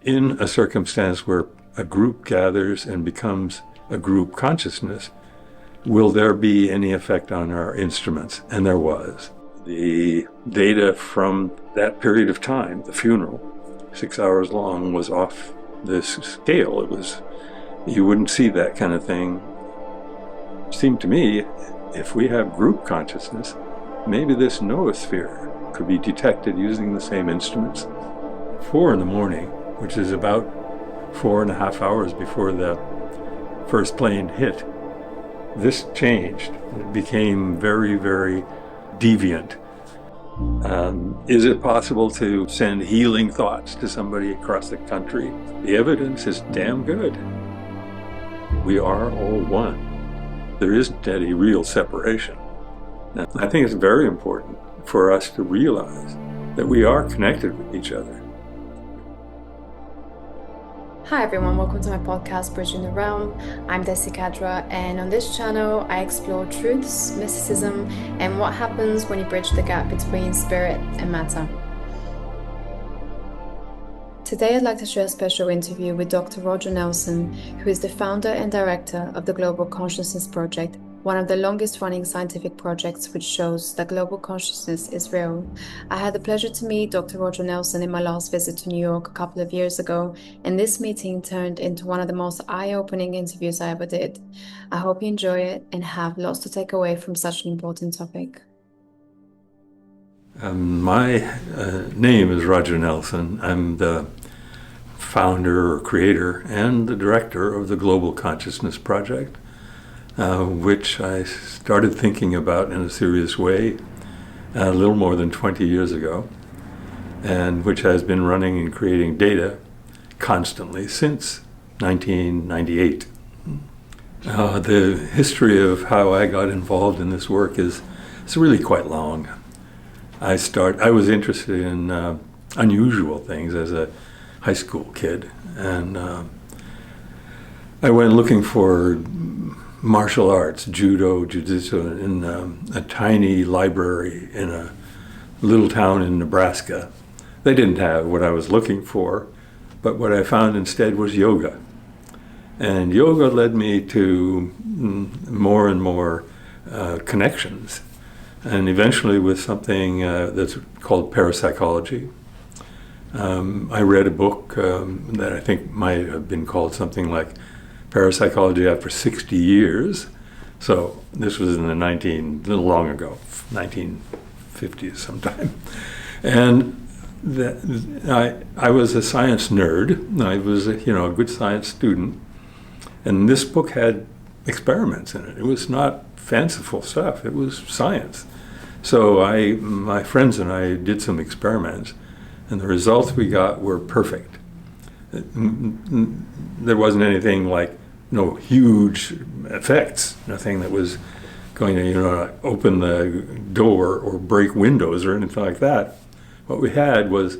in a circumstance where a group gathers and becomes a group consciousness, will there be any effect on our instruments? And there was. The data from that period of time, the funeral, 6 hours long, was off this scale. You wouldn't see that kind of thing. It seemed to me, if we have group consciousness, maybe this noosphere could be detected using the same instruments. 4 in the morning, which is about 4.5 hours before the first plane hit, this changed. It became very, very deviant. Is it possible to send healing thoughts to somebody across the country? The evidence is damn good. We are all one. There isn't any real separation. Now, I think it's very important for us to realize that we are connected with each other. Hi everyone, welcome to my podcast, Bridging the Realm. I'm Desi Kadra, and on this channel I explore truths, mysticism, and what happens when you bridge the gap between spirit and matter. Today I'd like to share a special interview with Dr. Roger Nelson, who is the founder and director of the Global Consciousness Project, one of the longest running scientific projects which shows that global consciousness is real. I had the pleasure to meet Dr. Roger Nelson in my last visit to New York a couple of years ago, and this meeting turned into one of the most eye-opening interviews I ever did. I hope you enjoy it and have lots to take away from such an important topic. My name is Roger Nelson. I'm the founder or creator and the director of the Global Consciousness Project, which I started thinking about in a serious way a little more than 20 years ago, and which has been running and creating data constantly since 1998. The history of how I got involved in this work is really quite long. I was interested in unusual things as a high school kid, and I went looking for martial arts, judo, jiu-jitsu, in a tiny library in a little town in Nebraska. They didn't have what I was looking for, but what I found instead was yoga. And yoga led me to more and more connections, and eventually with something that's called parapsychology. I read a book that I think might have been called something like Parapsychology After 60 Years. So this was in the a little long ago, 1950s sometime. And I was a science nerd. I was a good science student. And this book had experiments in it. It was not fanciful stuff. It was science. So my friends and I did some experiments, and the results we got were perfect. There wasn't anything like no huge effects, nothing that was going to open the door or break windows or anything like that. What we had was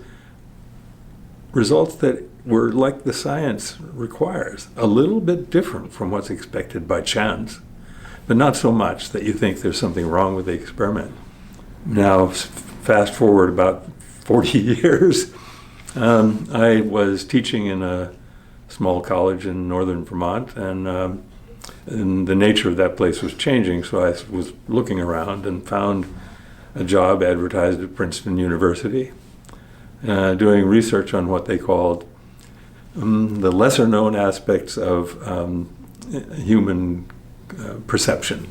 results that were like the science requires, a little bit different from what's expected by chance, but not so much that you think there's something wrong with the experiment. Now, fast forward about 40 years, I was teaching in a small college in northern Vermont, and the nature of that place was changing, so I was looking around and found a job advertised at Princeton University, doing research on what they called the lesser known aspects of human perception.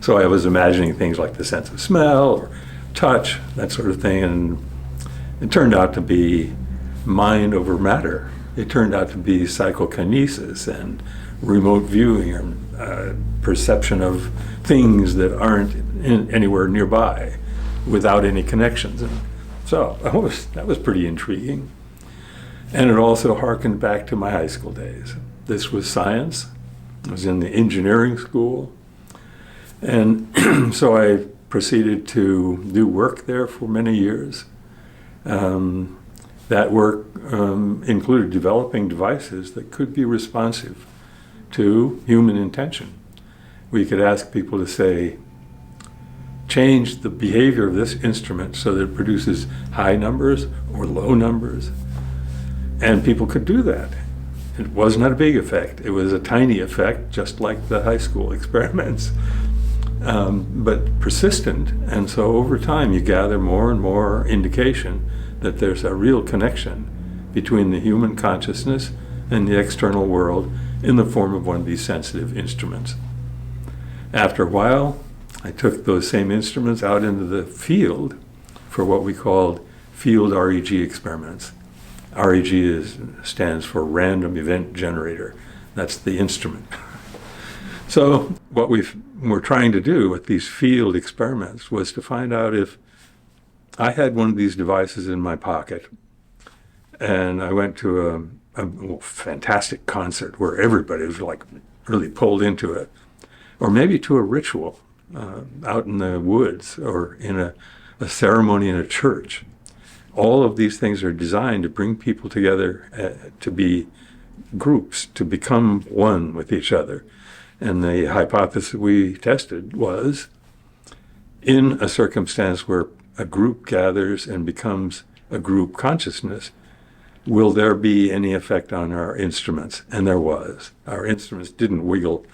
So I was imagining things like the sense of smell or touch, that sort of thing, and it turned out to be mind over matter. It turned out to be psychokinesis and remote viewing, or perception of things that aren't anywhere nearby without any connections. And so that was pretty intriguing. And it also harkened back to my high school days. This was science. I was in the engineering school. And so I proceeded to do work there for many years. That work included developing devices that could be responsive to human intention. We could ask people to say, change the behavior of this instrument so that it produces high numbers or low numbers. And people could do that. It was not a big effect. It was a tiny effect, just like the high school experiments, but persistent. And so over time, you gather more and more indication that there's a real connection between the human consciousness and the external world in the form of one of these sensitive instruments. After a while, I took those same instruments out into the field for what we called field REG experiments. REG stands for Random Event Generator. That's the instrument. So what we're trying to do with these field experiments was to find out if I had one of these devices in my pocket and I went to a fantastic concert where everybody was like really pulled into it, or maybe to a ritual out in the woods or in a ceremony in a church. All of these things are designed to bring people together to be groups, to become one with each other. And the hypothesis we tested was, in a circumstance where a group gathers and becomes a group consciousness, will there be any effect on our instruments? And there was. Our instruments didn't wiggle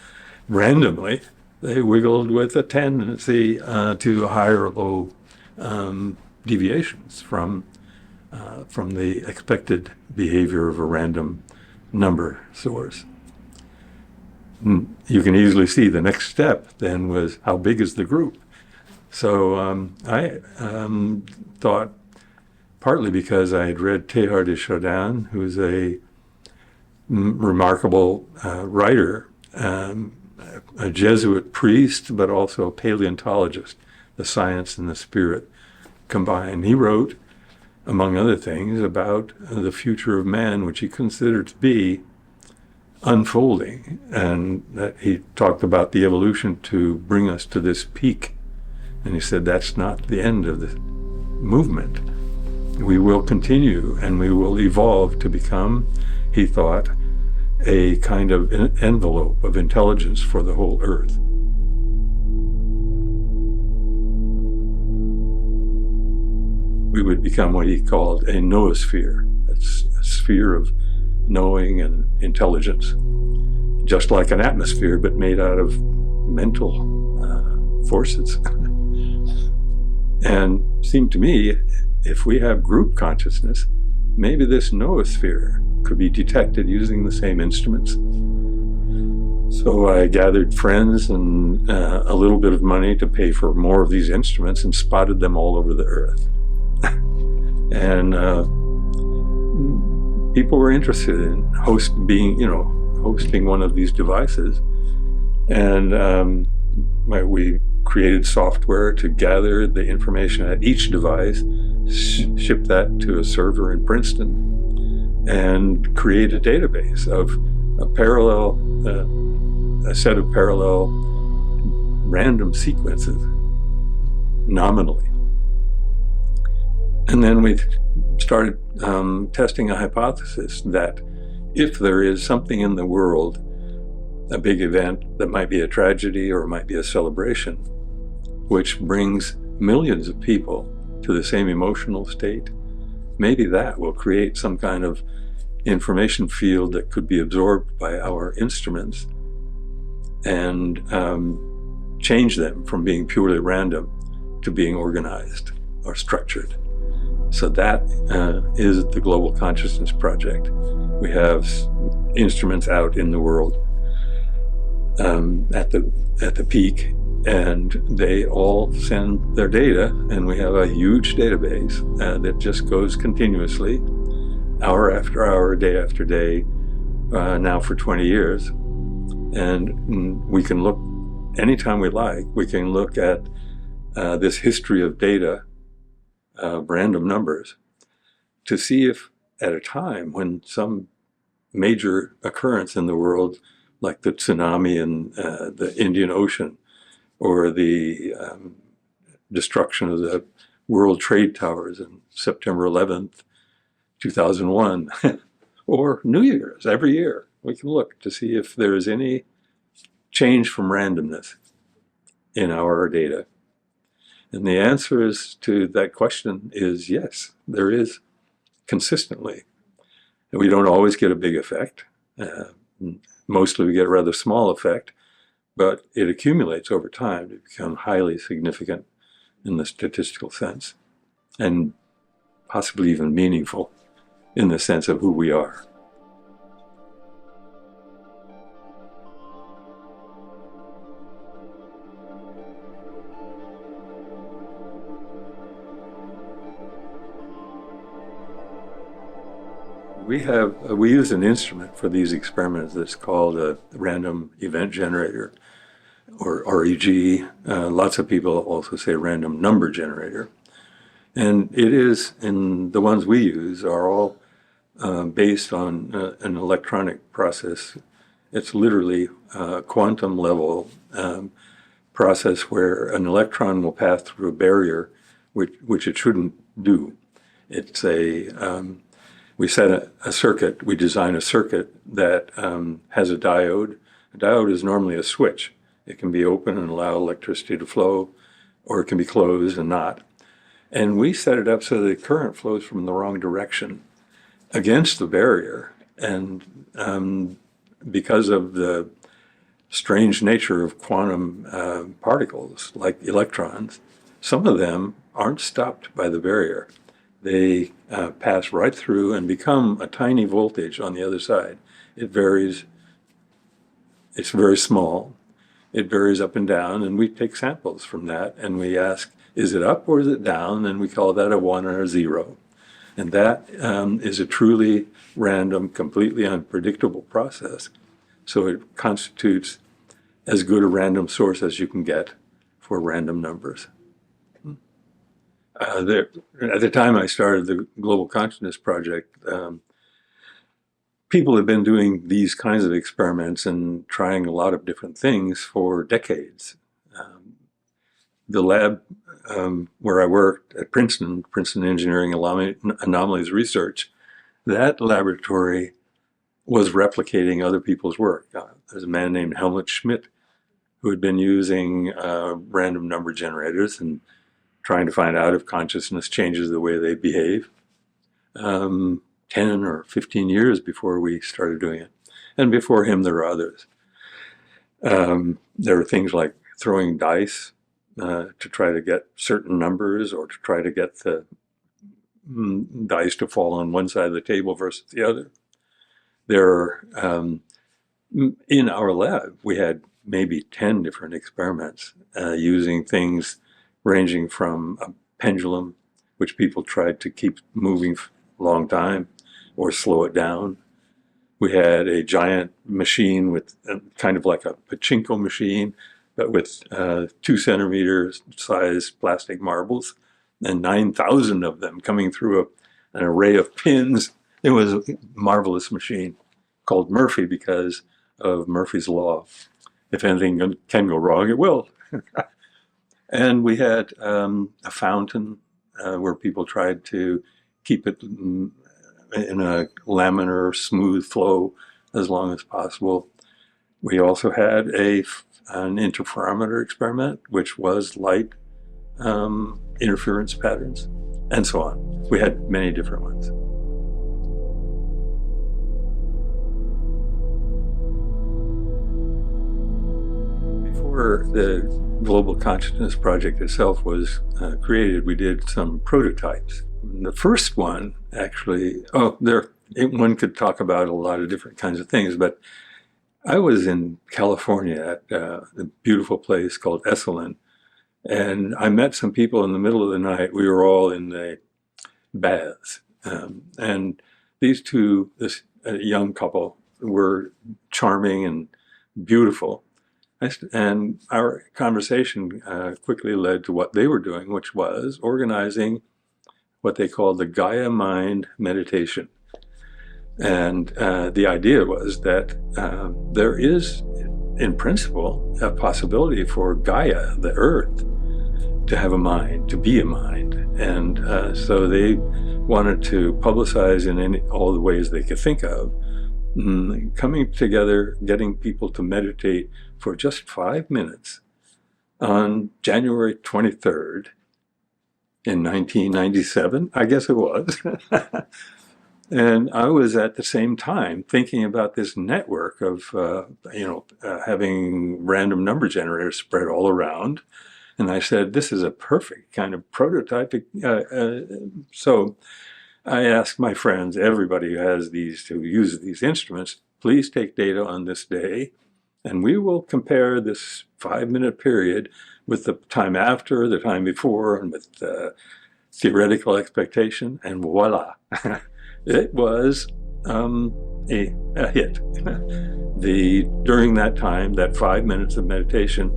randomly. They wiggled with a tendency to higher or low deviations from the expected behavior of a random number source. You can easily see the next step then was, how big is the group? So I thought, partly because I had read Teilhard de Chardin, who's a remarkable writer, a Jesuit priest, but also a paleontologist, the science and the spirit combined. He wrote, among other things, about the future of man, which he considered to be unfolding, and that he talked about the evolution to bring us to this peak. And he said that's not the end of the movement. We will continue and we will evolve to become, he thought, a kind of envelope of intelligence for the whole earth. We would become what he called a noosphere, a sphere of knowing and intelligence, just like an atmosphere, but made out of mental forces. And seemed to me, if we have group consciousness, maybe this noosphere could be detected using the same instruments. So I gathered friends and a little bit of money to pay for more of these instruments and spotted them all over the earth. And people were interested in hosting one of these devices. And we created software to gather the information at each device, ship that to a server in Princeton, and create a database of a set of parallel random sequences, nominally. And then we started testing a hypothesis that if there is something in the world, a big event that might be a tragedy or it might be a celebration, which brings millions of people to the same emotional state, maybe that will create some kind of information field that could be absorbed by our instruments and change them from being purely random to being organized or structured. So that is the Global Consciousness Project. We have instruments out in the world at the peak, and they all send their data, and we have a huge database that just goes continuously, hour after hour, day after day, now for 20 years. And we can look anytime we like. We can look at this history of data, random numbers, to see if at a time when some major occurrence in the world, like the tsunami in the Indian Ocean, or the destruction of the World Trade Towers on September 11th, 2001, or New Year's, every year, we can look to see if there is any change from randomness in our data. And the answer to that question is yes, there is consistently. We don't always get a big effect. Mostly we get a rather small effect, but it accumulates over time to become highly significant in the statistical sense, and possibly even meaningful in the sense of who we are. We use an instrument for these experiments that's called a random event generator, or REG. Lots of people also say random number generator. And it is, and the ones we use are all based on an electronic process. It's literally a quantum level process where an electron will pass through a barrier which it shouldn't do. It's we set a circuit, we design a circuit that has a diode. A diode is normally a switch. It can be open and allow electricity to flow, or it can be closed and not. And we set it up so that current flows from the wrong direction against the barrier. And because of the strange nature of quantum particles, like electrons, some of them aren't stopped by the barrier. They pass right through and become a tiny voltage on the other side. It varies. It's very small. It varies up and down, and we take samples from that, and we ask, is it up or is it down? And we call that a 1 or a 0. And that is a truly random, completely unpredictable process. So it constitutes as good a random source as you can get for random numbers. At the time I started the Global Consciousness Project, people have been doing these kinds of experiments and trying a lot of different things for decades. The lab where I worked at Princeton Engineering Anomalies Research, that laboratory was replicating other people's work. There's a man named Helmut Schmidt who had been using random number generators and trying to find out if consciousness changes the way they behave. 10 or 15 years before we started doing it. And before him, there were others. There were things like throwing dice to try to get certain numbers, or to try to get the dice to fall on one side of the table versus the other. In our lab, we had maybe 10 different experiments using things ranging from a pendulum, which people tried to keep moving for a long time or slow it down. We had a giant machine with kind of like a pachinko machine, but with 2 centimeter size plastic marbles, and 9,000 of them coming through an array of pins. It was a marvelous machine called Murphy because of Murphy's Law. If anything can go wrong, it will. And we had a fountain where people tried to keep it in a laminar, smooth flow as long as possible. We also had an interferometer experiment, which was light interference patterns, and so on. We had many different ones. Before the Global Consciousness Project itself was created, we did some prototypes. The first one, actually, one could talk about a lot of different kinds of things, but I was in California at a beautiful place called Esalen, and I met some people in the middle of the night. We were all in the baths, and these two, this young couple, were charming and beautiful. And our conversation quickly led to what they were doing, which was organizing what they called the Gaia Mind meditation. And the idea was that there is, in principle, a possibility for Gaia, the earth, to have a mind, to be a mind. And so they wanted to publicize in all the ways they could think of, coming together, getting people to meditate for just 5 minutes on January 23rd in 1997, I guess it was. And I was at the same time thinking about this network of, having random number generators spread all around. And I said, this is a perfect kind of prototypic. So I asked my friends, everybody who uses these instruments, please take data on this day, and we will compare this 5-minute period with the time after, the time before, and with theoretical expectation, and voila. It was a hit. During that time, that 5 minutes of meditation,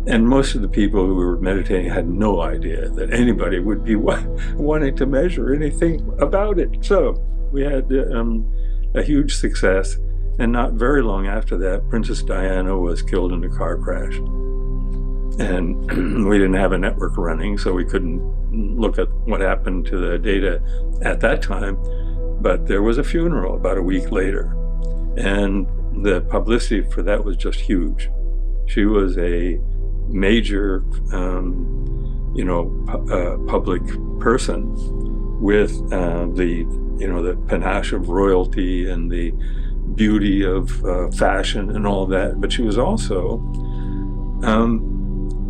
and most of the people who were meditating had no idea that anybody would be wanting to measure anything about it. So we had a huge success, and not very long after that, Princess Diana was killed in a car crash. And we didn't have a network running, so we couldn't look at what happened to the data at that time. But there was a funeral about a week later, and the publicity for that was just huge. She was a major, public person with the panache of royalty and the beauty of fashion and all that. But she was also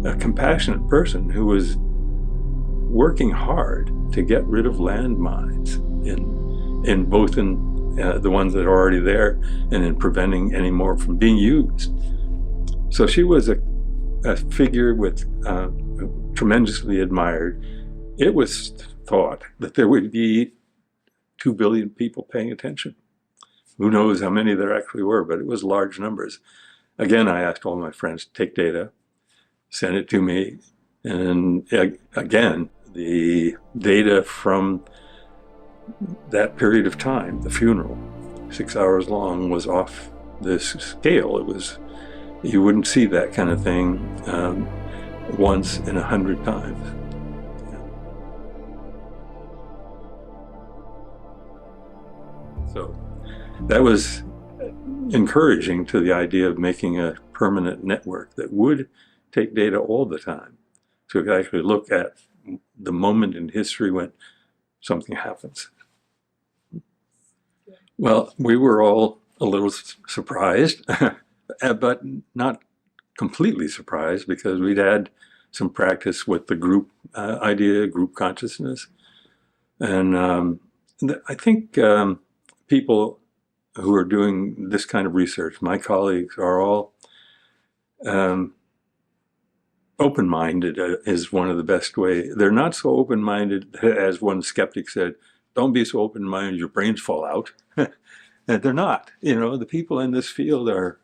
a compassionate person who was working hard to get rid of landmines in both the ones that are already there and in preventing any more from being used. So she was a figure with tremendously admired. It was thought that there would be 2 billion people paying attention. Who knows how many there actually were, but it was large numbers. Again, I asked all my friends to take data, send it to me, and again, the data from that period of time, the funeral, 6 hours long, was off this scale. You wouldn't see that kind of thing once in 100 times. So that was encouraging to the idea of making a permanent network that would take data all the time. So we could actually look at the moment in history when something happens. Well, we were all a little surprised, but not completely surprised, because we'd had some practice with the group idea, group consciousness. And I think people who are doing this kind of research, my colleagues, are all open-minded is one of the best ways. They're not so open-minded, as one skeptic said, don't be so open-minded your brains fall out. And they're not. The people in this field are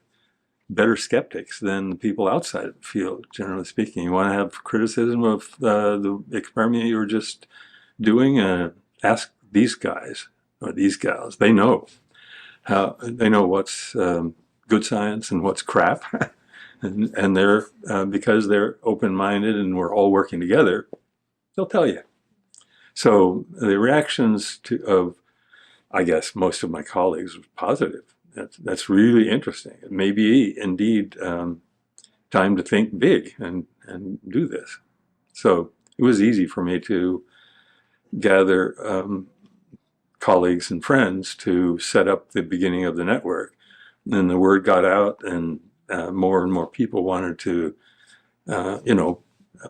better skeptics than the people outside of the field, generally speaking. You want to have criticism of the experiment you were just doing, ask these guys or these gals. They know what's good science and what's crap. And they're because they're open-minded and we're all working together, they'll tell you. So the reactions of, I guess, most of my colleagues was positive. That's really interesting. It may be indeed time to think big and do this. So it was easy for me to gather colleagues and friends to set up the beginning of the network. And the word got out, and more and more people wanted to,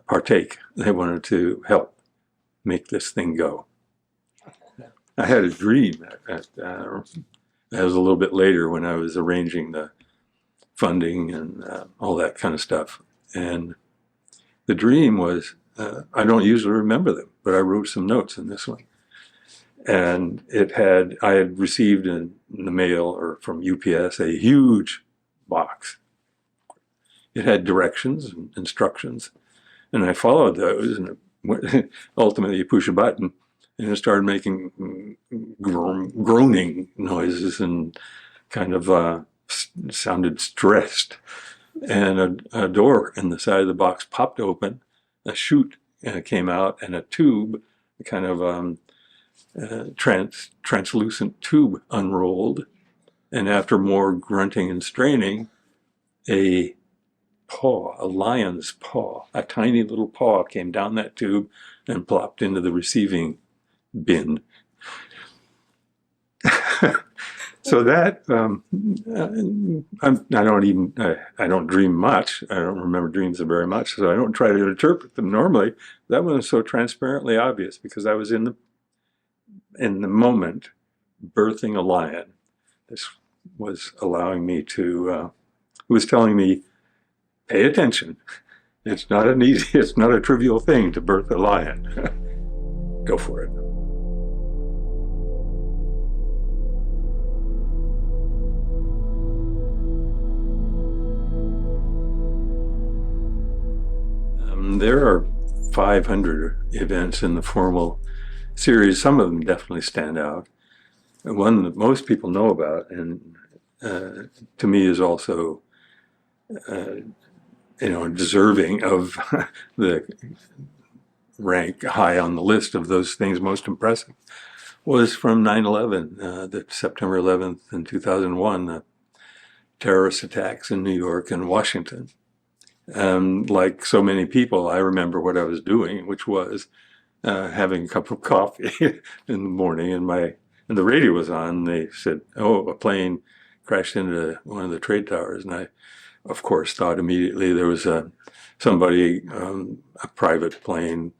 partake. They wanted to help make this thing go. I had a dream that was a little bit later when I was arranging the funding and all that kind of stuff. And the dream was, I don't usually remember them, but I wrote some notes in this one. And I had received in the mail or from UPS a huge box. It had directions and instructions, and I followed those, and ultimately you push a button and it started making groaning noises and kind of sounded stressed. And a door in the side of the box popped open, a chute came out, and a tube, kind of translucent tube, unrolled. And after more grunting and straining, a lion's paw, a tiny little paw, came down that tube and plopped into the receiving bin. So that I don't dream much. I don't remember dreams very much, so I don't try to interpret them normally. That one was so transparently obvious because I was in the moment birthing a lion. This was allowing me to. It was telling me, pay attention. It's not a trivial thing to birth a lion. Go for it. There are 500 events in the formal series. Some of them definitely stand out. One that most people know about, and to me is also, deserving of the rank high on the list of those things most impressive, was from 9/11, the September 11th in 2001, the terrorist attacks in New York and Washington. Like so many people, I remember what I was doing, which was having a cup of coffee in the morning, and the radio was on. They said, "Oh, a plane crashed into one of the trade towers," and I, of course, thought immediately there was somebody, a private plane,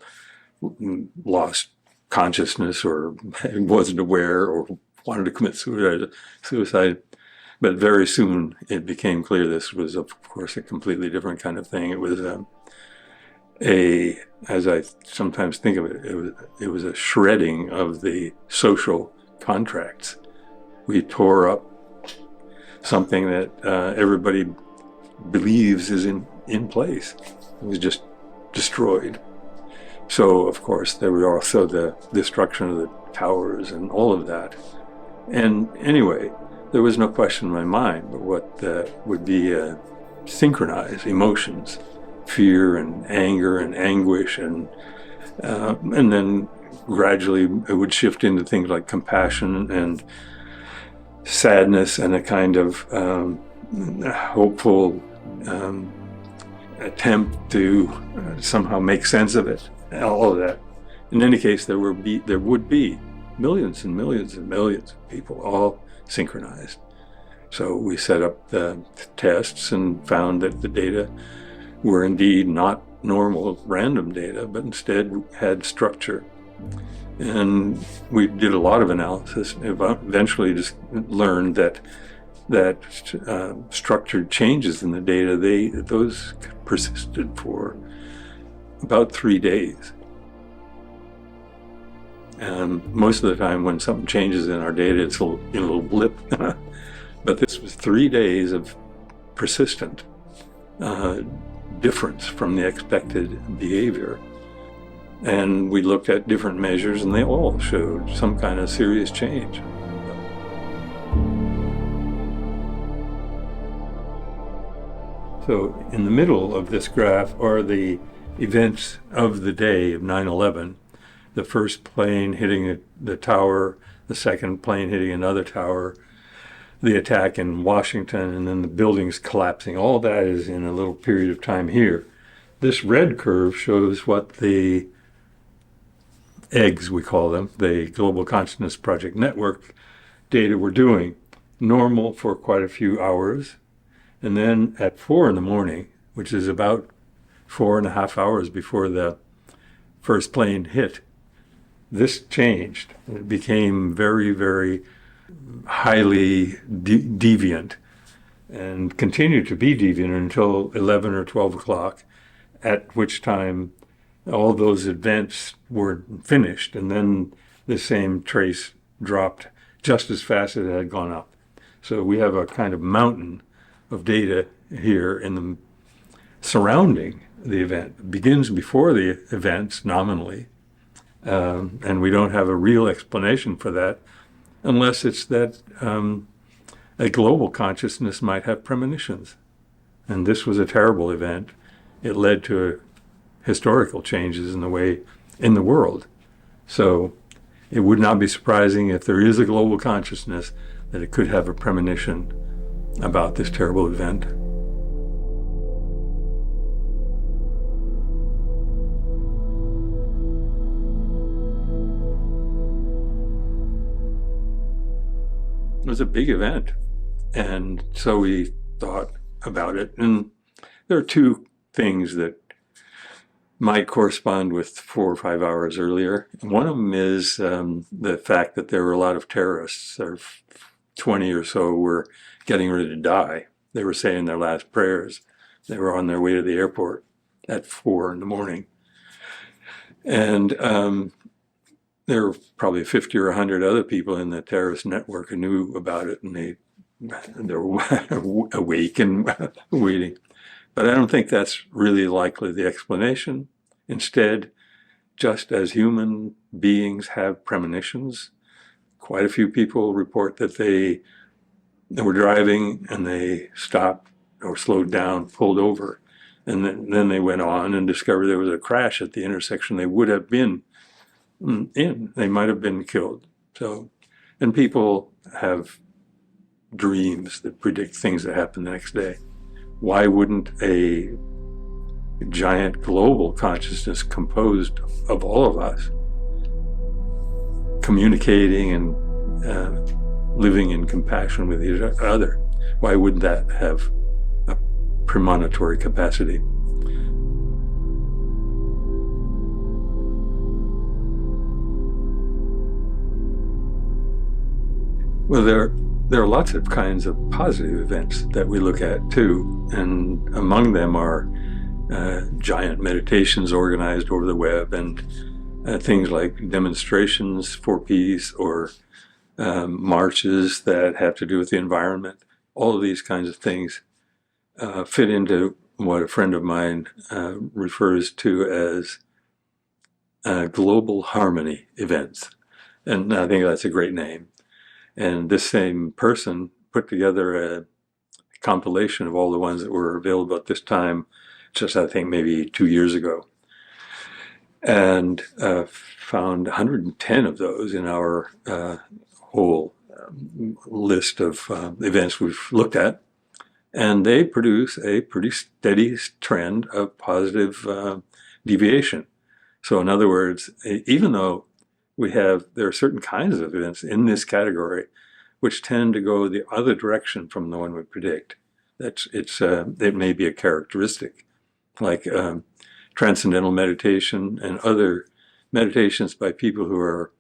lost consciousness or wasn't aware or wanted to commit suicide. But very soon it became clear this was, of course, a completely different kind of thing. It was as I sometimes think of it, it was a shredding of the social contracts. We tore up something that everybody believes is in place. It was just destroyed. So, of course, there was also the destruction of the towers and all of that. And anyway, there was no question in my mind but what would be synchronized emotions, fear and anger and anguish, and then gradually it would shift into things like compassion and sadness and a kind of hopeful attempt to somehow make sense of it, all of that. In any case, there would be millions and millions and millions of people, all synchronized. So we set up the tests and found that the data were indeed not normal random data, but instead had structure. And we did a lot of analysis, eventually just learned that structured changes in the data, those persisted for about 3 days. And most of the time when something changes in our data, it's a little blip. But this was 3 days of persistent difference from the expected behavior. And we looked at different measures, and they all showed some kind of serious change. So in the middle of this graph are the events of the day of 9/11. The first plane hitting the tower, the second plane hitting another tower, the attack in Washington, and then the buildings collapsing. All that is in a little period of time here. This red curve shows what the EGs, we call them, the Global Consciousness Project Network data were doing. Normal for quite a few hours. And then at 4 in the morning, which is about 4.5 hours before the first plane hit, this changed. It became very, very highly deviant and continued to be deviant until 11 or 12 o'clock, at which time all those events were finished, and then the same trace dropped just as fast as it had gone up. So we have a kind of mountain of data here in the surrounding the event. It begins before the events nominally, and we don't have a real explanation for that unless it's that a global consciousness might have premonitions. And this was a terrible event. It led to historical changes in the world. So it would not be surprising if there is a global consciousness that it could have a premonition about this terrible event. was a big event. And so we thought about it. And there are two things that might correspond with 4 or 5 hours earlier. One of them is the fact that there were a lot of terrorists, or 20 or so, were getting ready to die. They were saying their last prayers. They were on their way to the airport at 4 in the morning. And there were probably 50 or 100 other people in the terrorist network who knew about it, and they were awake and waiting. But I don't think that's really likely the explanation. Instead, just as human beings have premonitions, quite a few people report that they were driving and they stopped or slowed down, pulled over, and then they went on and discovered there was a crash at the intersection they would have been in. They might have been killed. So, and people have dreams that predict things that happen the next day. Why wouldn't a giant global consciousness composed of all of us communicating and living in compassion with each other, why wouldn't that have a premonitory capacity? Well, there are lots of kinds of positive events that we look at too, and among them are giant meditations organized over the web, and things like demonstrations for peace, or marches that have to do with the environment. All of these kinds of things fit into what a friend of mine refers to as global harmony events. And I think that's a great name. And this same person put together a compilation of all the ones that were available at this time, just I think maybe 2 years ago, and found 110 of those in our whole list of events we've looked at. And they produce a pretty steady trend of positive deviation. So in other words, even though there are certain kinds of events in this category which tend to go the other direction from the one we predict. It may be a characteristic, like transcendental meditation and other meditations by people who are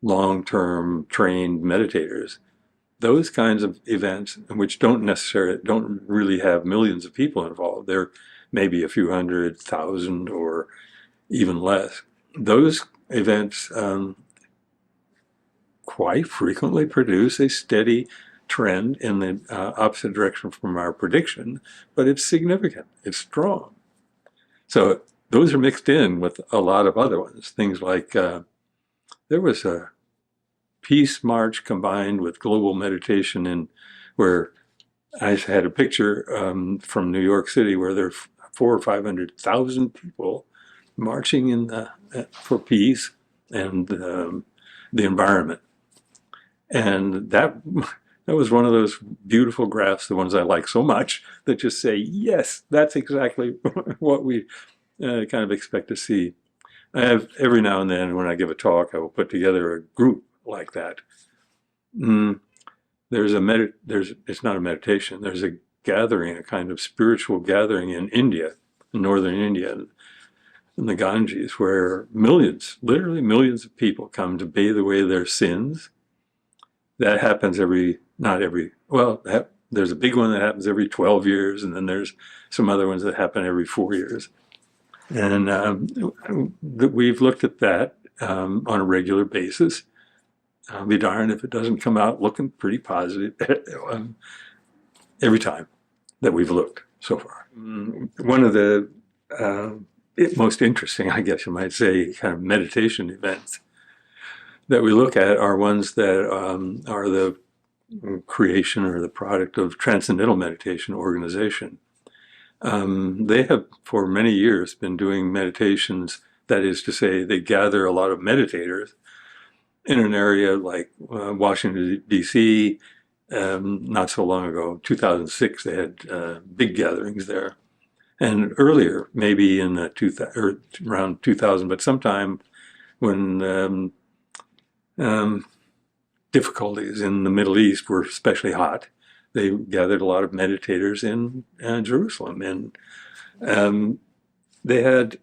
long-term trained meditators. Those kinds of events, which don't really have millions of people involved, there may be a few 100,000 or even less. Those events quite frequently produce a steady trend in the opposite direction from our prediction, but it's significant, it's strong. So those are mixed in with a lot of other ones. Things like there was a peace march combined with global meditation, where I had a picture from New York City where there are 400,000 or 500,000 people marching for peace and the environment. And that was one of those beautiful graphs, the ones I like so much, that just say, yes, that's exactly what we kind of expect to see. I have, every now and then when I give a talk, I will put together a group like that. It's not a meditation, there's a gathering, a kind of spiritual gathering in India, in northern India, in the Ganges, where millions, literally millions of people come to bathe away their sins. That happens there's a big one that happens every 12 years, and then there's some other ones that happen every 4 years. And we've looked at that on a regular basis. I'll be darned if it doesn't come out looking pretty positive every time that we've looked so far. One of the most interesting, I guess you might say, kind of meditation events that we look at are ones that are the creation or the product of Transcendental Meditation Organization. They have for many years been doing meditations, that is to say, they gather a lot of meditators in an area like Washington, D.C. Not so long ago, 2006, they had big gatherings there. And earlier, maybe in around 2000, but sometime when difficulties in the Middle East were especially hot. They gathered a lot of meditators in Jerusalem, and um, they had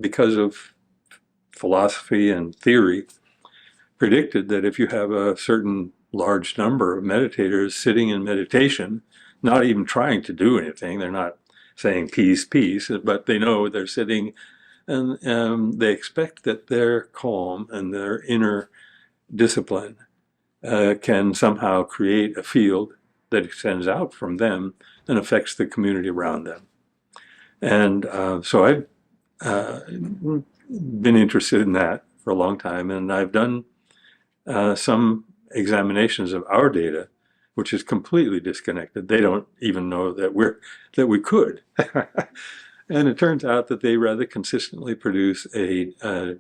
because of philosophy and theory, predicted that if you have a certain large number of meditators sitting in meditation, not even trying to do anything, they're not saying peace, peace, but they know they're sitting, and they expect that their calm and their inner discipline can somehow create a field that extends out from them and affects the community around them. And so I've been interested in that for a long time, and I've done some examinations of our data, which is completely disconnected. They don't even know that we could. And it turns out that they rather consistently produce the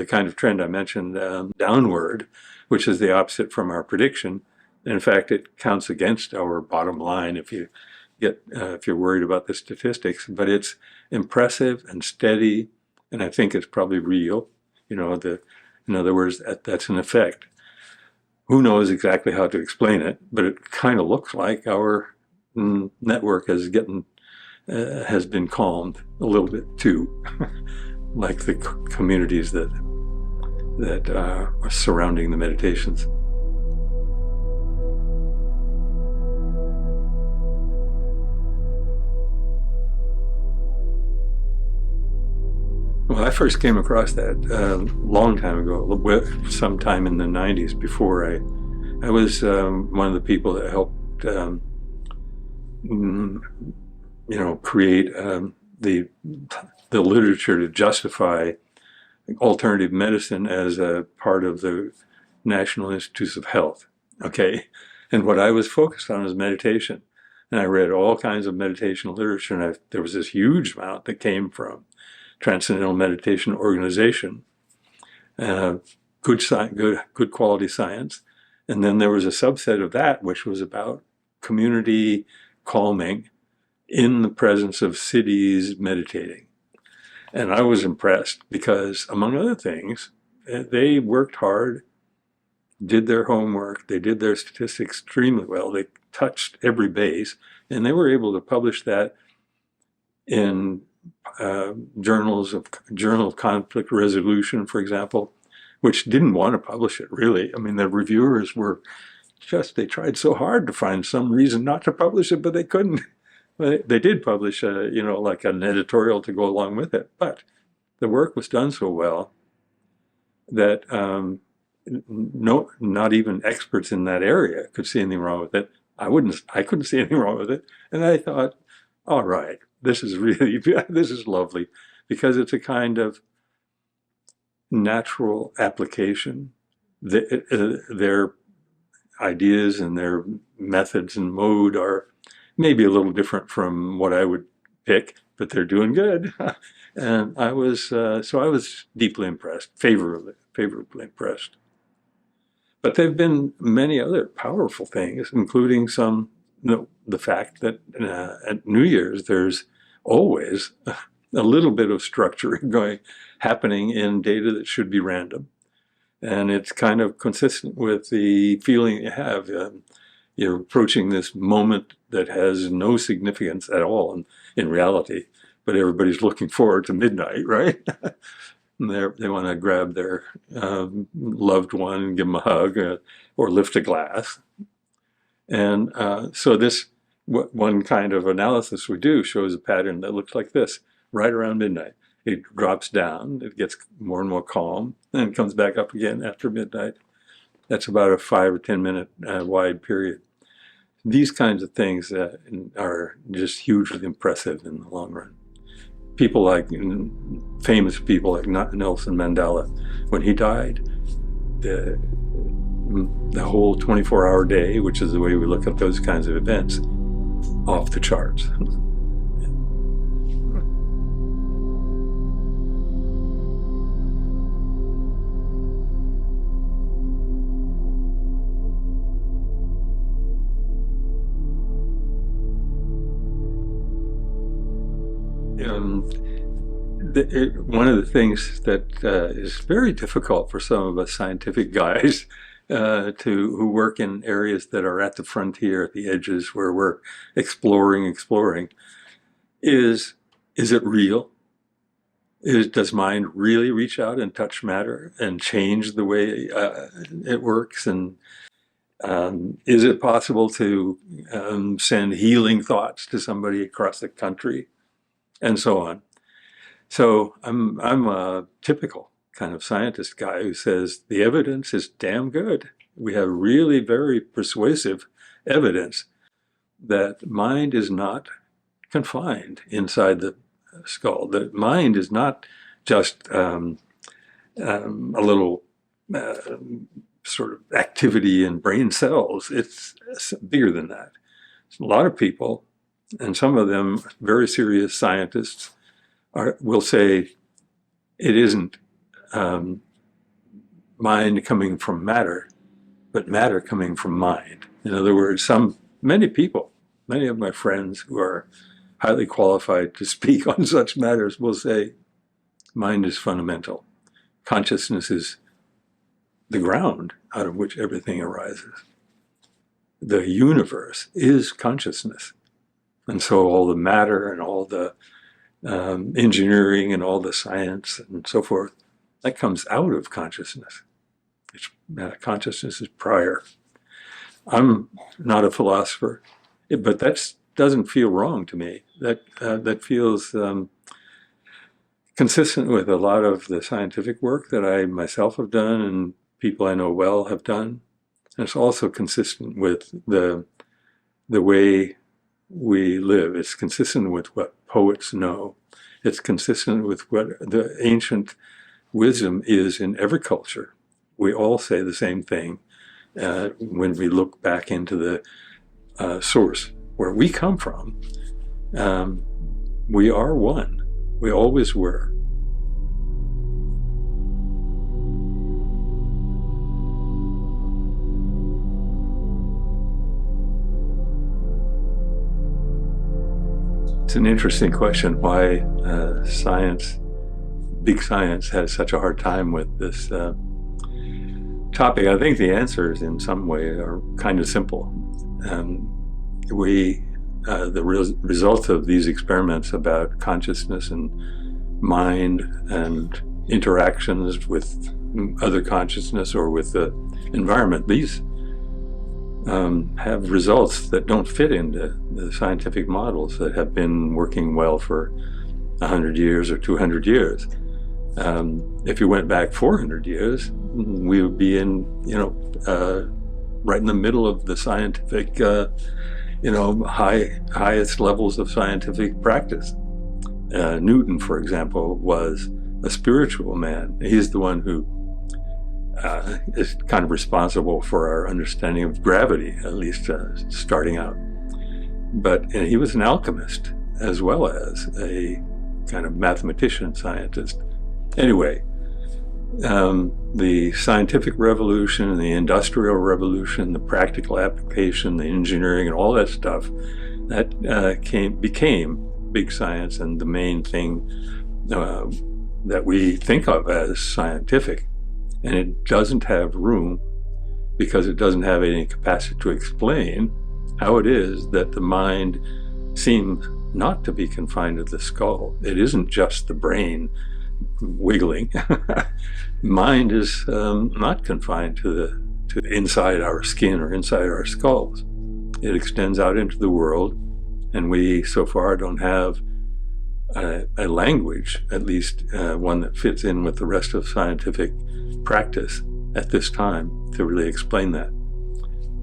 kind of trend I mentioned, downward, which is the opposite from our prediction. In fact, it counts against our bottom line if you're worried about the statistics. But it's impressive and steady, and I think it's probably real. In other words, that's an effect. Who knows exactly how to explain it, but it kind of looks like our network has been calmed a little bit too, like the communities that are surrounding the meditations. Well, I first came across that a long time ago, sometime in the 90s. Before I was one of the people that helped, create the literature to justify alternative medicine as a part of the National Institutes of Health. Okay, and what I was focused on was meditation, and I read all kinds of meditation literature, and there was this huge amount that came from Transcendental Meditation Organization, good quality science, and then there was a subset of that which was about community calming in the presence of cities meditating. And I was impressed because, among other things, they worked hard, did their homework, they did their statistics extremely well, they touched every base, and they were able to publish that in Journal of Conflict Resolution, for example, which didn't want to publish it, really. I mean, the reviewers were they tried so hard to find some reason not to publish it, but they couldn't. They did publish, like an editorial to go along with it, but the work was done so well that not even experts in that area could see anything wrong with it. I couldn't see anything wrong with it, and I thought, all right, this is lovely, because it's a kind of natural application. Their ideas and their methods and mode are maybe a little different from what I would pick, but they're doing good. And I was deeply impressed, favorably impressed. But there have been many other powerful things, including the fact that at New Year's there's always a little bit of structure happening in data that should be random. And it's kind of consistent with the feeling you have. You're approaching this moment that has no significance at all in reality, but everybody's looking forward to midnight, right? They want to grab their loved one and give them a hug or lift a glass. And so this one kind of analysis we do shows a pattern that looks like this. Right around midnight, it drops down, it gets more and more calm, and it comes back up again after midnight. That's about a 5 or 10 minute wide period. These kinds of things are just hugely impressive in the long run. People famous people like Nelson Mandela, when he died, the whole 24-hour day, which is the way we look at those kinds of events, off the charts. one of the things that is very difficult for some of us scientific guys who work in areas that are at the frontier, at the edges, where we're exploring, is it real? Does mind really reach out and touch matter and change the way it works? And is it possible to send healing thoughts to somebody across the country, and so on? So I'm a typical kind of scientist guy who says the evidence is damn good. We have really very persuasive evidence that mind is not confined inside the skull. The mind is not just a little sort of activity in brain cells. It's bigger than that. A lot of people, and some of them very serious scientists, will say it isn't mind coming from matter, but matter coming from mind. In other words, many of my friends who are highly qualified to speak on such matters will say mind is fundamental. Consciousness is the ground out of which everything arises. The universe is consciousness. And so all the matter and all the engineering and all the science and so forth, that comes out of consciousness. Consciousness is prior. I'm not a philosopher, but that doesn't feel wrong to me. That feels consistent with a lot of the scientific work that I myself have done and people I know well have done. And it's also consistent with the way we live. It's consistent with what poets know. It's consistent with what the ancient wisdom is in every culture. We all say the same thing when we look back into the source where we come from. We are one. We always were. It's an interesting question why big science has such a hard time with this topic. I think the answers in some way are kind of simple. The result of these experiments about consciousness and mind and interactions with other consciousness or with the environment, these have results that don't fit into the scientific models that have been working well for 100 years or 200 years. If you went back 400 years, we would be right in the middle of the scientific, highest levels of scientific practice. Newton, for example, was a spiritual man. He's the one who is kind of responsible for our understanding of gravity, at least starting out. But he was an alchemist as well as a kind of mathematician, scientist. Anyway, the scientific revolution and the industrial revolution, the practical application, the engineering and all that stuff, that became big science and the main thing that we think of as scientific. And it doesn't have room, because it doesn't have any capacity to explain how it is that the mind seems not to be confined to the skull. It isn't just the brain wiggling. Mind is not confined to the inside our skin or inside our skulls. It extends out into the world, and we so far don't have a language, at least one that fits in with the rest of scientific practice at this time, to really explain that.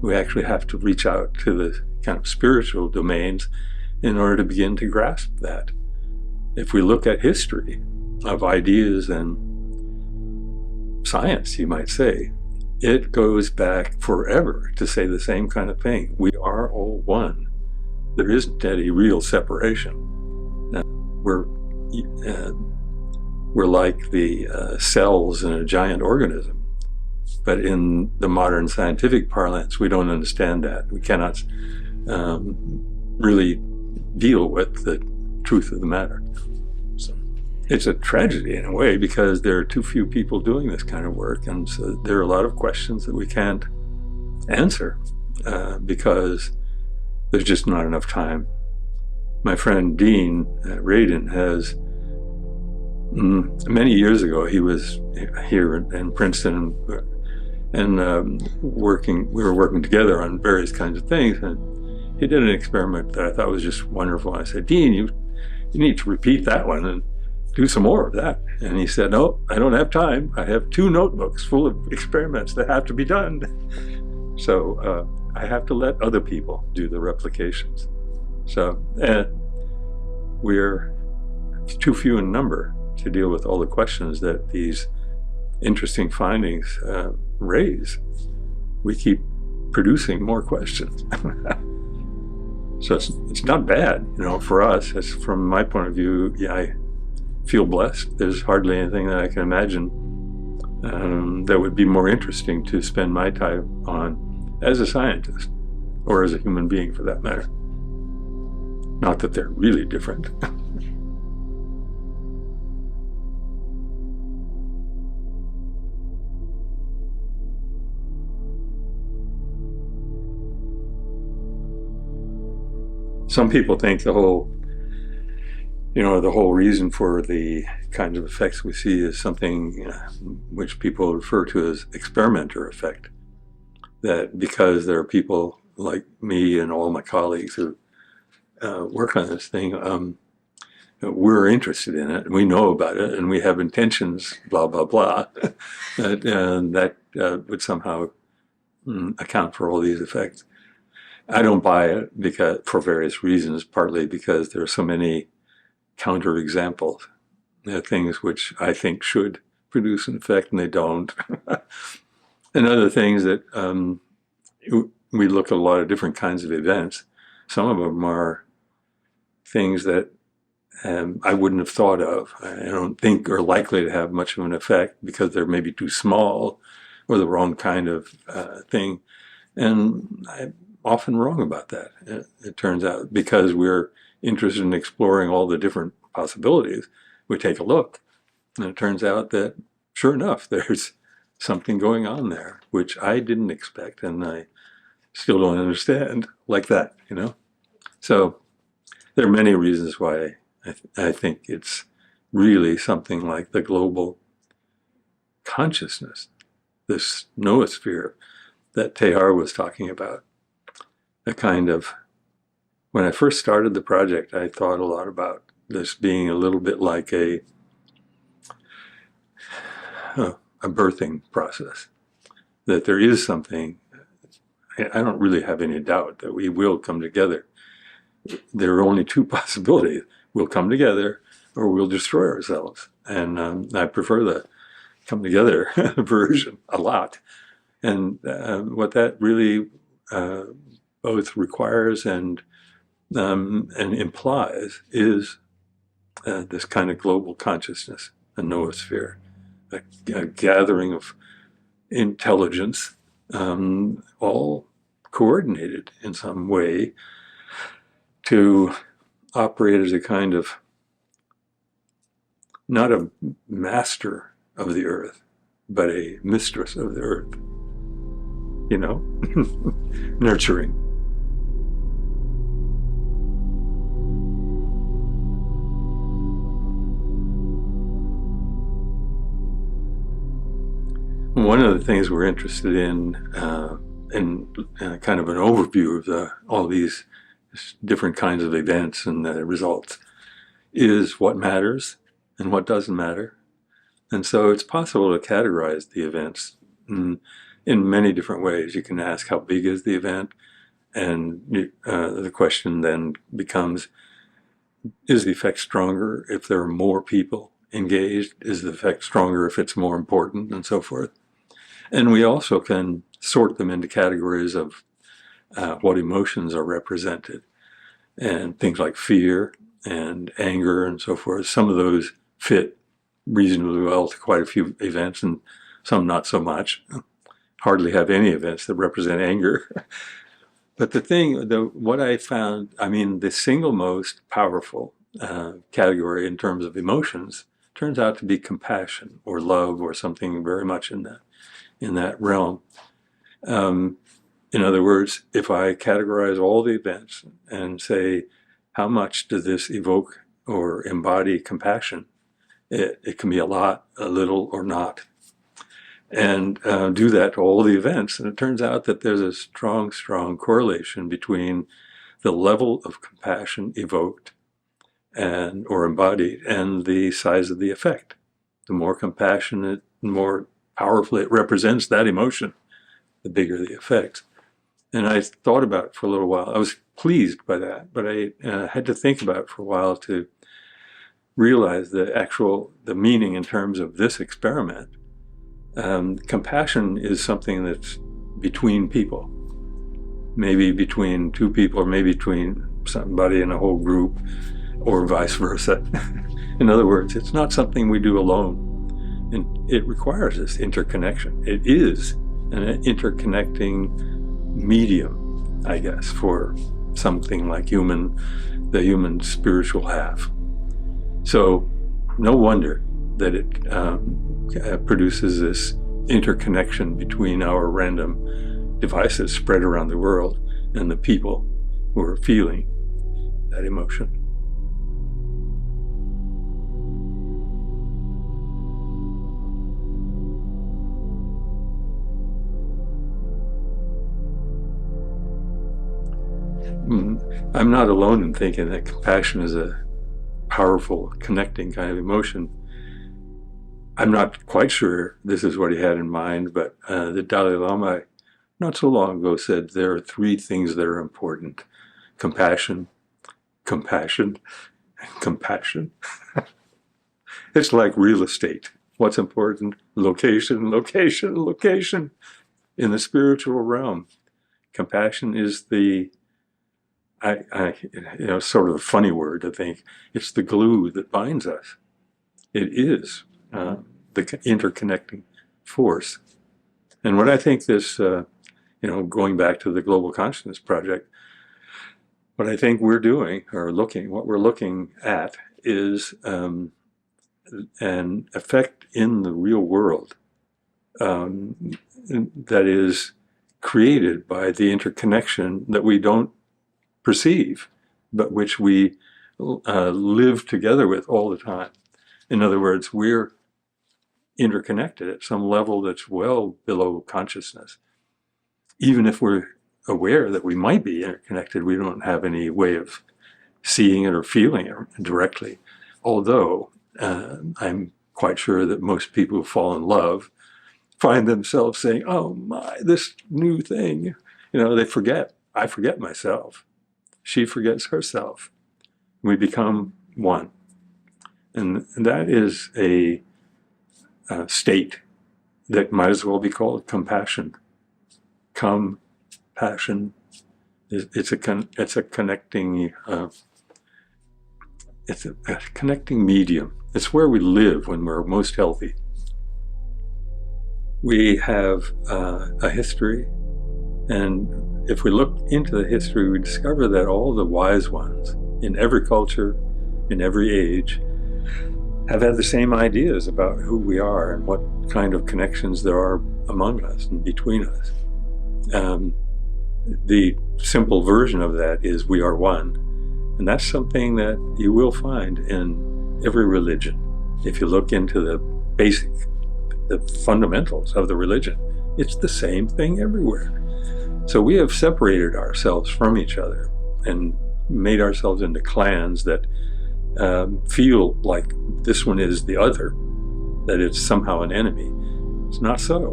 We actually have to reach out to the kind of spiritual domains in order to begin to grasp that. If we look at history of ideas and science, you might say, it goes back forever to say the same kind of thing. We are all one. There isn't any real separation. We're like the cells in a giant organism. But in the modern scientific parlance, we don't understand that. We cannot really deal with the truth of the matter. So. it's a tragedy in a way, because there are too few people doing this kind of work, and so there are a lot of questions that we can't answer because there's just not enough time. My friend Dean Radin has, many years ago, he was here in Princeton, and we were working together on various kinds of things, and he did an experiment that I thought was just wonderful. I said, Dean, you need to repeat that one and do some more of that. And he said, no, I don't have time. I have 2 notebooks full of experiments that have to be done. So I have to let other people do the replications. So we're too few in number to deal with all the questions that these interesting findings raise. We keep producing more questions. So it's not bad, for us. From my point of view, I feel blessed. There's hardly anything that I can imagine that would be more interesting to spend my time on as a scientist, or as a human being for that matter. Not that they're really different. Some people think the whole reason for the kinds of effects we see is something which people refer to as experimenter effect. That because there are people like me and all my colleagues who work on this thing, we're interested in it, and we know about it, and we have intentions, blah, blah, blah, that would somehow account for all these effects. I don't buy it for various reasons, partly because there are so many counterexamples, things which I think should produce an effect and they don't. And other things that we look at a lot of different kinds of events. Some of them are things that I wouldn't have thought of. I don't think are likely to have much of an effect because they're maybe too small or the wrong kind of thing. And I'm often wrong about that, it turns out, because we're interested in exploring all the different possibilities. We take a look, and it turns out that, sure enough, there's something going on there, which I didn't expect, and I still don't understand like that, So there are many reasons why I think it's really something like the global consciousness, this noosphere that Teilhard was talking about. A kind of, when I first started the project, I thought a lot about this being a little bit like a birthing process, that there is something. I don't really have any doubt that we will come together. There are only 2 possibilities. We'll come together or we'll destroy ourselves. And I prefer the come together version a lot. And what that really both requires and implies is this kind of global consciousness, a noosphere, a gathering of intelligence, all coordinated in some way to operate as a kind of, not a master of the earth, but a mistress of the earth, nurturing. One of the things we're interested in kind of an overview of all these different kinds of events and the results, is what matters and what doesn't matter. And so it's possible to categorize the events in many different ways. You can ask, how big is the event? And the question then becomes, is the effect stronger if there are more people engaged? Is the effect stronger if it's more important, and so forth? And we also can sort them into categories of what emotions are represented, and things like fear and anger and so forth. Some of those fit reasonably well to quite a few events, and some not so much. Hardly have any events that represent anger. But what I found, the single most powerful category in terms of emotions turns out to be compassion or love or something very much in that realm. In other words, if I categorize all the events and say, how much does this evoke or embody compassion? It can be a lot, a little, or not. And do that to all the events. And it turns out that there's a strong, strong correlation between the level of compassion evoked or embodied and the size of the effect. The more compassionate, the more powerful it represents that emotion, the bigger the effects. And I thought about it for a little while. I was pleased by that, but I had to think about it for a while to realize the meaning in terms of this experiment. Compassion is something that's between people, maybe between two people, or maybe between somebody in a whole group, or vice versa. In other words, it's not something we do alone, and it requires this interconnection. It is an interconnecting medium, I guess, for something like the human spiritual half. So no wonder that it produces this interconnection between our random devices spread around the world and the people who are feeling that emotion. I'm not alone in thinking that compassion is a powerful, connecting kind of emotion. I'm not quite sure this is what he had in mind, but the Dalai Lama not so long ago said there are three things that are important: compassion, compassion, and compassion. It's like real estate. What's important? Location, location, location. In the spiritual realm, compassion is sort of a funny word, I think. It's the glue that binds us. It is the interconnecting force. And what I think this, going back to the Global Consciousness Project, what I think we're doing, what we're looking at is an effect in the real world that is created by the interconnection that we don't perceive, but which we live together with all the time. In other words, we're interconnected at some level that's well below consciousness. Even if we're aware that we might be interconnected, we don't have any way of seeing it or feeling it directly. Although I'm quite sure that most people who fall in love find themselves saying, oh my, this new thing, they forget. I forget myself. She forgets herself. We become one. And that is a state that might as well be called compassion. Compassion. It's a connecting. It's a connecting medium. It's where we live when we're most healthy. We have a history, and if we look into the history, we discover that all the wise ones in every culture, in every age, have had the same ideas about who we are and what kind of connections there are among us and between us. The simple version of that is we are one. And that's something that you will find in every religion. If you look into the fundamentals of the religion, it's the same thing everywhere. So we have separated ourselves from each other and made ourselves into clans that feel like this one is the other, that it's somehow an enemy. It's not so.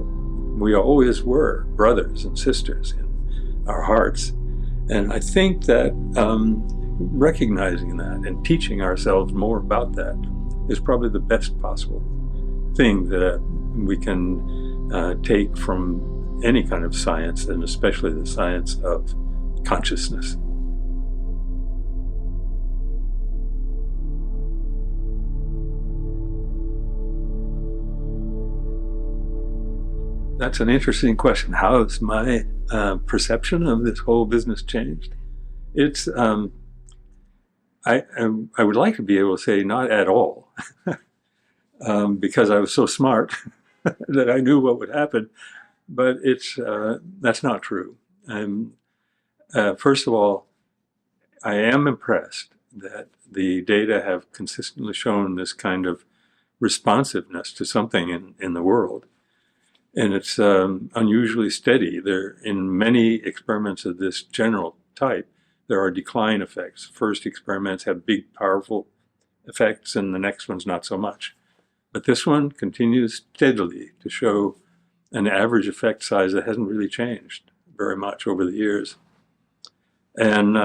We always were brothers and sisters in our hearts. And I think that recognizing that and teaching ourselves more about that is probably the best possible thing that we can take from any kind of science, and especially the science of consciousness. That's an interesting question. How has my perception of this whole business changed? It's I would like to be able to say not at all. because I was so smart that I knew what would happen. But that's not true. First of all, I am impressed that the data have consistently shown this kind of responsiveness to something in the world. And it's unusually steady. In many experiments of this general type, there are decline effects. First experiments have big, powerful effects, and the next one's not so much. But this one continues steadily to show an average effect size that hasn't really changed very much over the years. And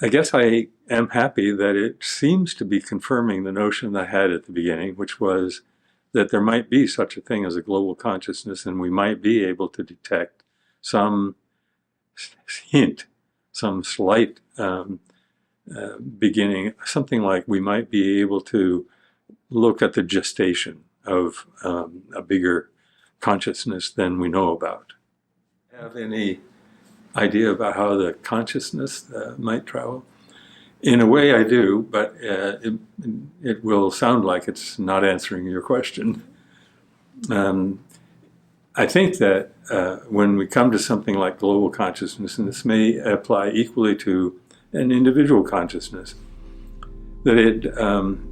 I guess I am happy that it seems to be confirming the notion I had at the beginning, which was that there might be such a thing as a global consciousness, and we might be able to detect some hint, some slight beginning, something like we might be able to look at the gestation of a bigger consciousness than we know about. Have any idea about how the consciousness might travel? In a way I do, but it will sound like it's not answering your question. I think that when we come to something like global consciousness, and this may apply equally to an individual consciousness, that it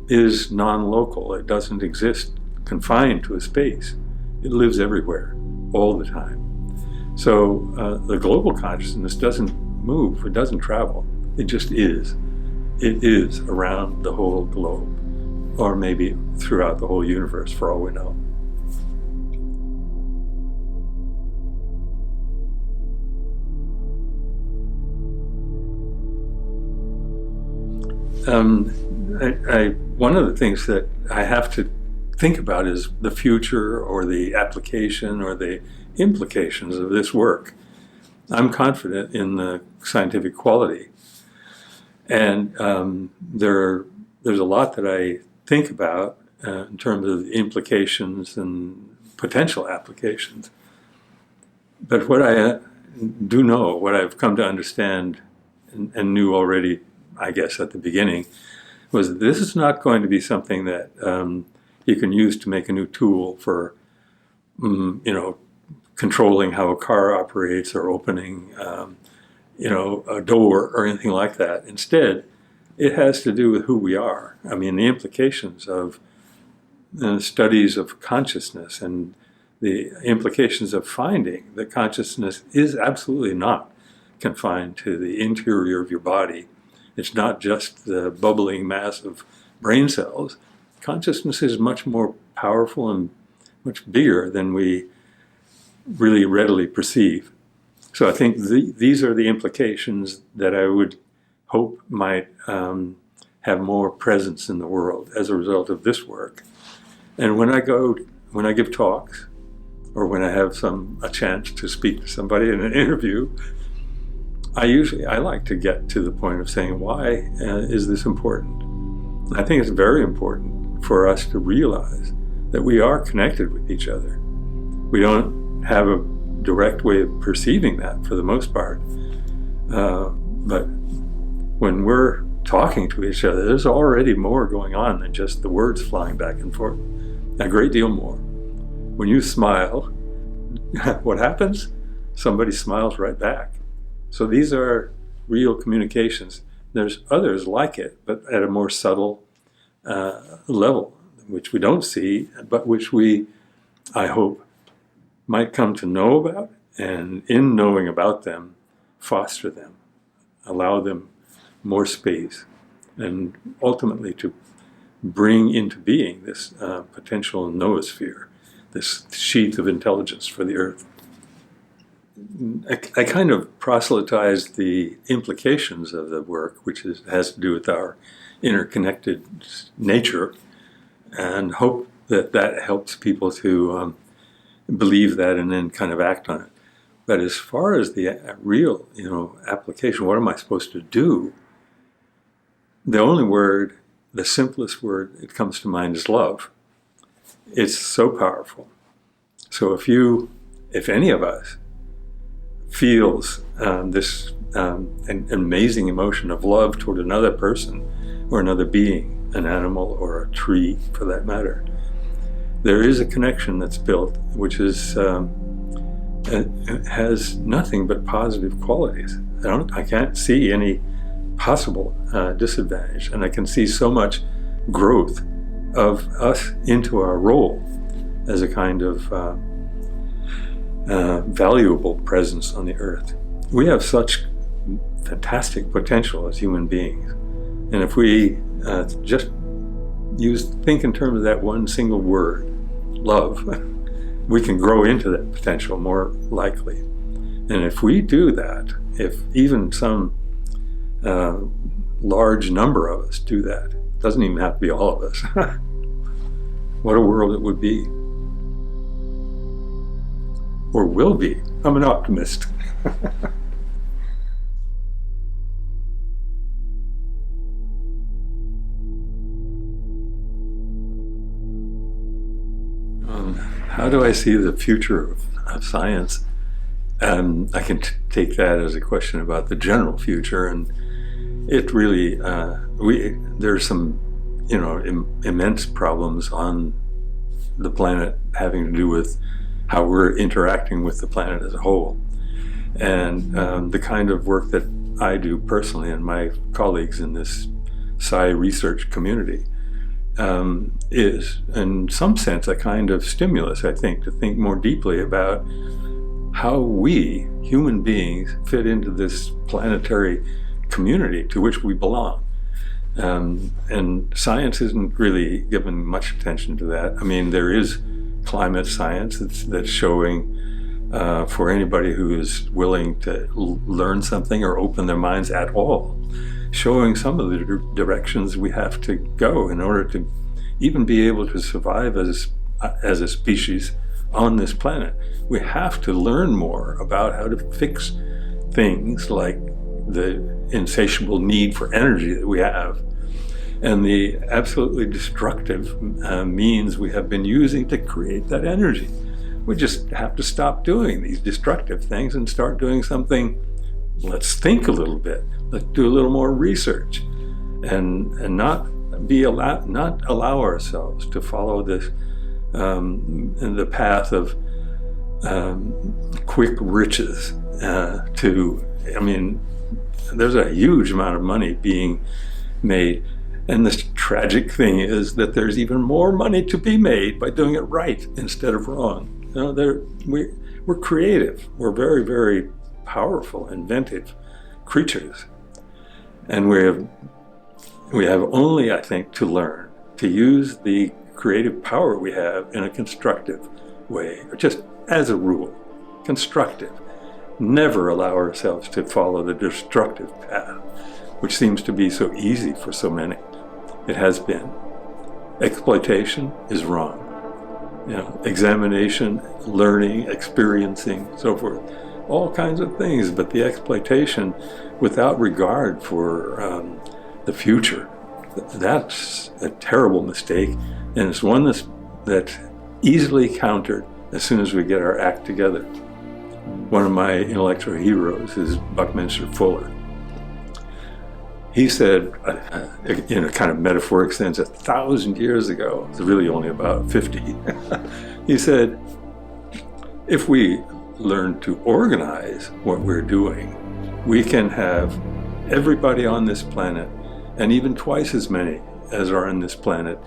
is non-local. It doesn't exist confined to a space. It lives everywhere, all the time. So the global consciousness doesn't move, it doesn't travel, it just is. It is around the whole globe, or maybe throughout the whole universe, for all we know. One of the things that I have to think about is the future, or the application, or the implications of this work. I'm confident in the scientific quality, and there's a lot that I think about in terms of implications and potential applications. But what I do know, what I've come to understand and knew already, I guess, at the beginning, was that this is not going to be something that you can use to make a new tool for, controlling how a car operates, or opening, a door, or anything like that. Instead, it has to do with who we are. I mean, the implications of studies of consciousness, and the implications of finding that consciousness is absolutely not confined to the interior of your body. It's not just the bubbling mass of brain cells. Consciousness is much more powerful and much bigger than we really readily perceive. So I think these are the implications that I would hope might have more presence in the world as a result of this work. And when I give talks, or when I have a chance to speak to somebody in an interview, I like to get to the point of saying, why is this important? I think it's very important for us to realize that we are connected with each other. We don't have a direct way of perceiving that for the most part. But when we're talking to each other, there's already more going on than just the words flying back and forth. A great deal more. When you smile, what happens? Somebody smiles right back. So these are real communications. There's others like it, but at a more subtle level, which we don't see, but which we, I hope, might come to know about, and in knowing about them, foster them, allow them more space, and ultimately to bring into being this potential noosphere, this sheath of intelligence for the Earth. I kind of proselytized the implications of the work, which has to do with our interconnected nature, and hope that helps people to believe that and then kind of act on it. But as far as the real, application, what am I supposed to do? The only word, the simplest word that comes to mind is love. It's so powerful. So if any of us feels this an amazing emotion of love toward another person or another being, an animal or a tree for that matter. There is a connection that's built, which is has nothing but positive qualities. I can't see any possible disadvantage, and I can see so much growth of us into our role as a kind of valuable presence on the earth. We have such fantastic potential as human beings, and if we just think in terms of that one single word, love, we can grow into that potential more likely. And if we do that, if even some large number of us do that, it doesn't even have to be all of us, what a world it would be. Or will be. I'm an optimist. How do I see the future of science? I can take that as a question about the general future, and it really there's some immense problems on the planet having to do with how we're interacting with the planet as a whole, and the kind of work that I do personally and my colleagues in this Psi research community is, in some sense, a kind of stimulus, I think, to think more deeply about how we, human beings, fit into this planetary community to which we belong. And science isn't really given much attention to that. I mean, there is climate science that's showing, for anybody who is willing to learn something or open their minds at all, showing some of the directions we have to go in order to even be able to survive as a species on this planet. We have to learn more about how to fix things like the insatiable need for energy that we have, and the absolutely destructive means we have been using to create that energy. We just have to stop doing these destructive things and start doing something. Let's think a little bit. Let's do a little more research, and not allow ourselves to follow this in the path of quick riches. There's a huge amount of money being made, and the tragic thing is that there's even more money to be made by doing it right instead of wrong. We're creative. We're very, very powerful, inventive creatures, and we have only, I think, to learn to use the creative power we have in a constructive way, or just as a rule, constructive. Never allow ourselves to follow the destructive path, which seems to be so easy for so many. It has been. Exploitation is wrong. Examination, learning, experiencing, so forth, all kinds of things, but the exploitation without regard for the future, that's a terrible mistake, and it's one that's easily countered as soon as we get our act together. One of my intellectual heroes is Buckminster Fuller. He said, in a kind of metaphoric sense, 1,000 years ago, it's really only about 50, he said, if we learn to organize what we're doing, we can have everybody on this planet, and even twice as many as are on this planet,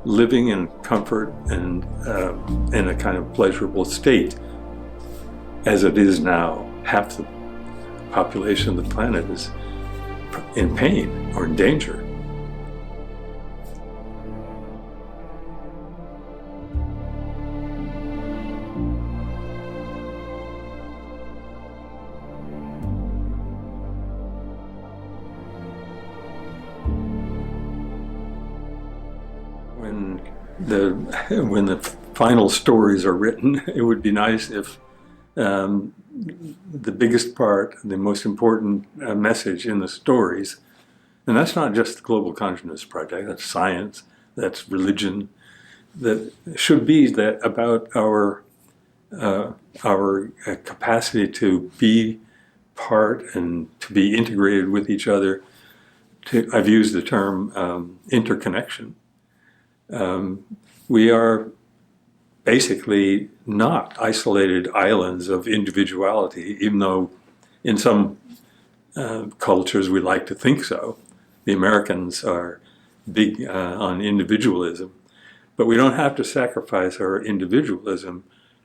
living in comfort and in a kind of pleasurable state as it is now. Half the population of the planet is in pain or in danger. When the final stories are written, it would be nice if the biggest part, the most important message in the stories, and that's not just the Global Consciousness Project, that's science, that's religion, that should be that about our capacity to be part and to be integrated with each other, I've used the term interconnection. We are basically not isolated islands of individuality, even though in some cultures we like to think so. The Americans are big on individualism, but we don't have to sacrifice our individualism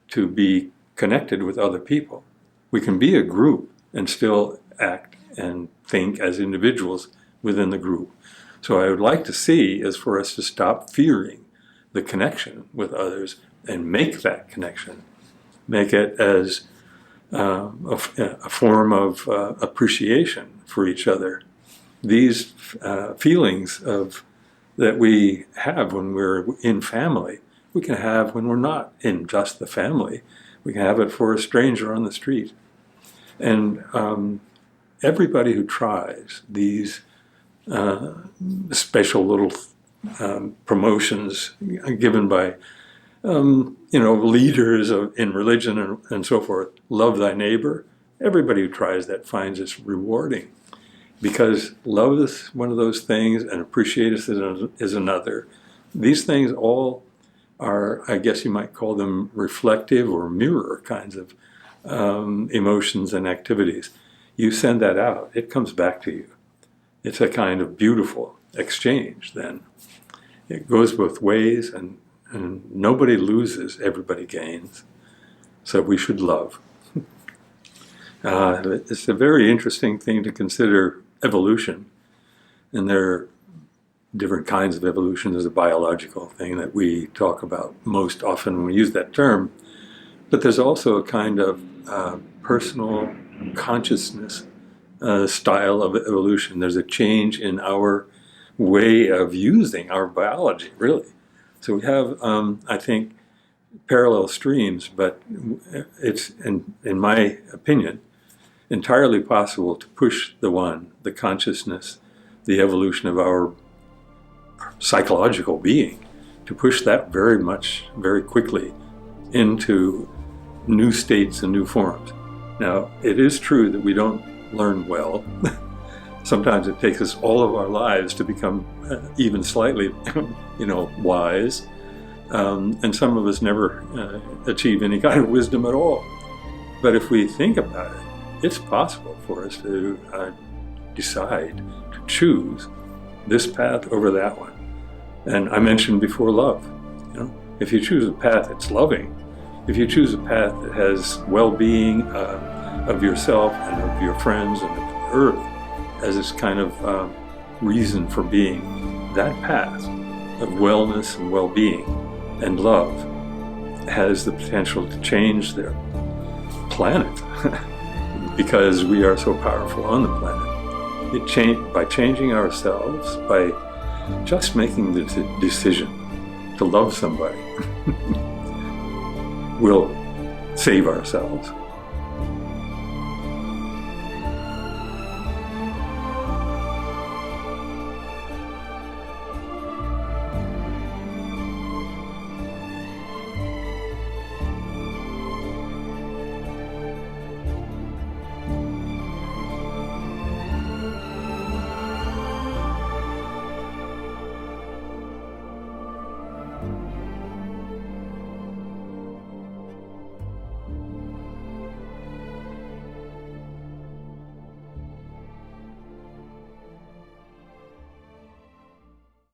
to be connected with other people. We can be a group and still act and think as individuals within the group. So I would like to see is for us to stop fearing the connection with others and make that connection. Make it as a form of appreciation for each other. These feelings that we have when we're in family, we can have when we're not in just the family. We can have it for a stranger on the street. And everybody who tries these special little promotions given by leaders in religion and so forth, love thy neighbor. Everybody who tries that finds it rewarding, because love is one of those things and appreciate is another. These things all are, I guess you might call them reflective or mirror kinds of emotions and activities. You send that out, it comes back to you. It's a kind of beautiful exchange then. It goes both ways, and nobody loses, everybody gains. So we should love. It's a very interesting thing to consider evolution. And there are different kinds of evolution. There's a biological thing that we talk about most often when we use that term. But there's also a kind of personal consciousness style of evolution. There's a change in our way of using our biology, really. So we have, I think, parallel streams, but it's, in my opinion, entirely possible to push the consciousness, the evolution of our psychological being, to push that very quickly into new states and new forms. Now, it is true that we don't learn well. Sometimes it takes us all of our lives to become even slightly, wise. And some of us never achieve any kind of wisdom at all. But if we think about it, it's possible for us to decide to choose this path over that one. And I mentioned before love. If you choose a path that's loving, if you choose a path that has well-being of yourself and of your friends and of the earth as its kind of reason for being, that path of wellness and well-being and love has the potential to change the planet because we are so powerful on the planet. By changing ourselves, by just making the decision to love somebody, we'll save ourselves.